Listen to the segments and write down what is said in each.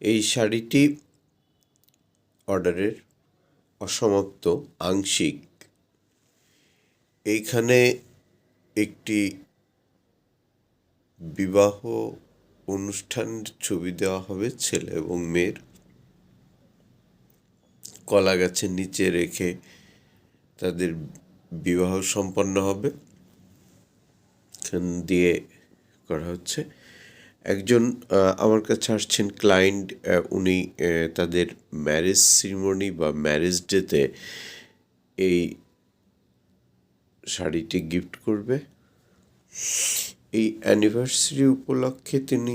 এই শাড়িটি অর্ডারের অসমাপ্ত আংশিক। এইখানে একটি বিবাহ অনুষ্ঠানের ছবি দেওয়া হবে ছেলে এবং মেয়ের। কলা গাছের নিচে রেখে তাদের বিবাহ সম্পন্ন হবে, এখান দিয়ে করা হচ্ছে। একজন আমার কাছে আসছেন ক্লায়েন্ট, উনি তাদের ম্যারেজ সিরিমনি বা ম্যারেজ ডেতে এই শাড়িটি গিফট করবে। এই অ্যানিভার্সারি উপলক্ষে তিনি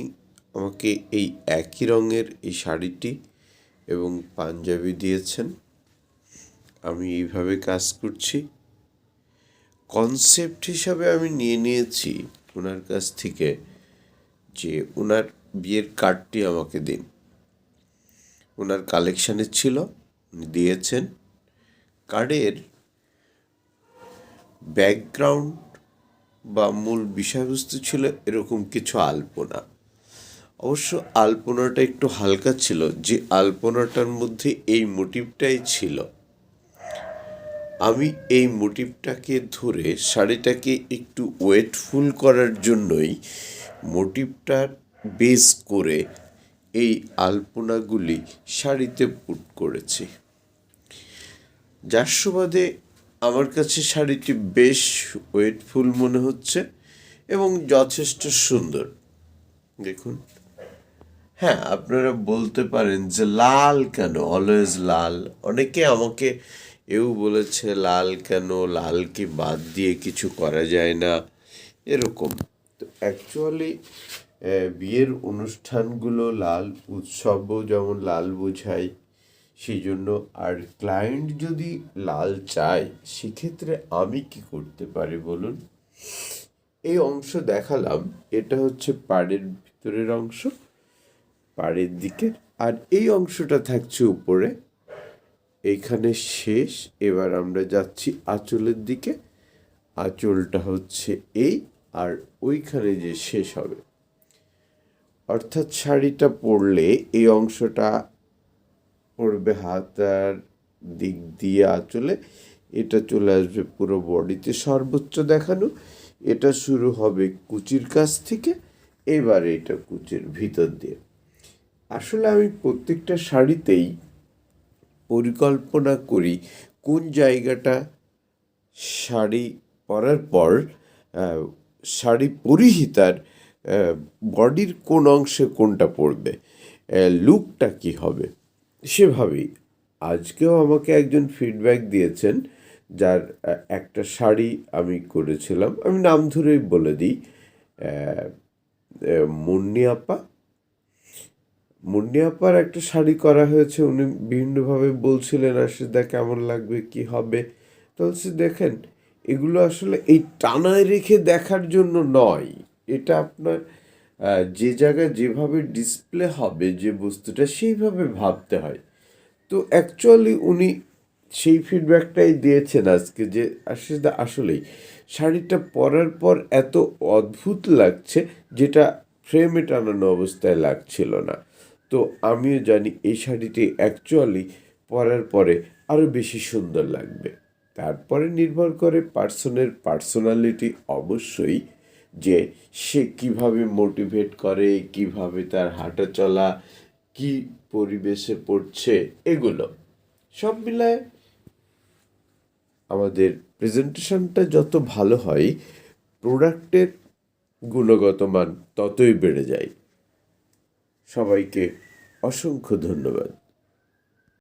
আমাকে এই একই রঙের এই শাড়িটি এবং পাঞ্জাবি দিয়েছেন। আমি এইভাবে কাজ করছি। কনসেপ্ট হিসাবে আমি নিয়েছি ওনার কাছ থেকে যে ওনার বিয়ের কার্ডটি আমাকে দিন। ওনার কালেকশানে ছিল, উনি দিয়েছেন। কার্ডের ব্যাকগ্রাউন্ড বা মূল বিষয়বস্তু ছিল এরকম কিছু আলপনা। অবশ্য আলপনাটা একটু হালকা ছিল, যে আলপনাটার মধ্যে এই মোটিভটাই ছিল। আমি এই মোটিভটাকে ধরে শাড়িটাকে একটু ওয়েটফুল করার জন্যই মোটিভটার বেস করে এই আলপনাগুলি শাড়িতে পুট করেছি। যার সুবাদে আমার কাছে শাড়িটি বেশ ওয়েটফুল মনে হচ্ছে এবং যথেষ্ট সুন্দর। দেখুন, হ্যাঁ, আপনারা বলতে পারেন যে লাল কেন, অলওয়েজ লাল। অনেকে আমাকে বলেছে লাল কেন, লাল কি বাদ দিয়ে কিছু করা যায় না, এরকম। তো অ্যাকচুয়ালি বিয়ের অনুষ্ঠানগুলো লাল, উৎসবও যেমন লাল বোঝায়, সেই জন্য। আর ক্লায়েন্ট যদি লাল চায়, সেক্ষেত্রে আমি কি করতে পারি বলুন? এই অংশ দেখালাম, এটা হচ্ছে পাড়ের ভিতরের অংশ, পাড়ের দিকের। আর এই অংশটা থাকছে উপরে, এইখানে শেষ। এবার আমরা যাচ্ছি আঁচলের দিকে। আঁচলটা হচ্ছে এই, আর ওইখানে যে শেষ হবে, অর্থাৎ শাড়িটা পরলে এই অংশটা পড়বে হাতার দিক দিয়ে আঁচলে, এটা চলে আসবে পুরো বডিতে সর্বোচ্চ দেখানো। এটা শুরু হবে কুচির কাছ থেকে, এবার এটা কুচির ভিতর দিয়ে। আসলে আমি প্রত্যেকটা শাড়িতেই পরিকল্পনা করি কোন জায়গাটা শাড়ি পরার পর শাড়ি পরিহিতার বডির কোন অংশে কোনটা পড়বে, লুকটা কী হবে। সেভাবেই আজকেও আমাকে একজন ফিডব্যাক দিয়েছেন, যার একটা শাড়ি আমি করেছিলাম, আমি নাম ধরেই বলে দিই, মুন্নি আপা। মুন্নি আপার একটা শাড়ি করা হয়েছে। উনি বিভিন্নভাবে বলছিলেন আশিসদা কেমন লাগবে, কি হবে। তো বলছি, দেখেন, এগুলো আসলে এই টানায় রেখে দেখার জন্য নয়। এটা আপনার যে জায়গায় যেভাবে ডিসপ্লে হবে যে বস্তুটা, সেইভাবে ভাবতে হয়। তো অ্যাকচুয়ালি উনি সেই ফিডব্যাকটাই দিয়েছেন আজকে, যে আশিসদা আসলেই শাড়িটা পরার পর এত অদ্ভুত লাগছে, যেটা ফ্রেমে টানানো অবস্থায় লাগছিল না। তো আমিও জানি এই শাড়িটি অ্যাকচুয়ালি পরার পরে আরও বেশি সুন্দর লাগবে। তারপরে নির্ভর করে পার্সনের পার্সোনালিটি অবশ্যই, যে সে কিভাবে মোটিভেট করে, কিভাবে তার হাঁটা চলা, কি পরিবেশে পড়ছে, এগুলো সব মিলায় আমাদের প্রেজেন্টেশনটা যত ভালো হয়, প্রোডাক্টের গুণগত মান ততই বেড়ে যায়। সবাইকে অসংখ্য ধন্যবাদ।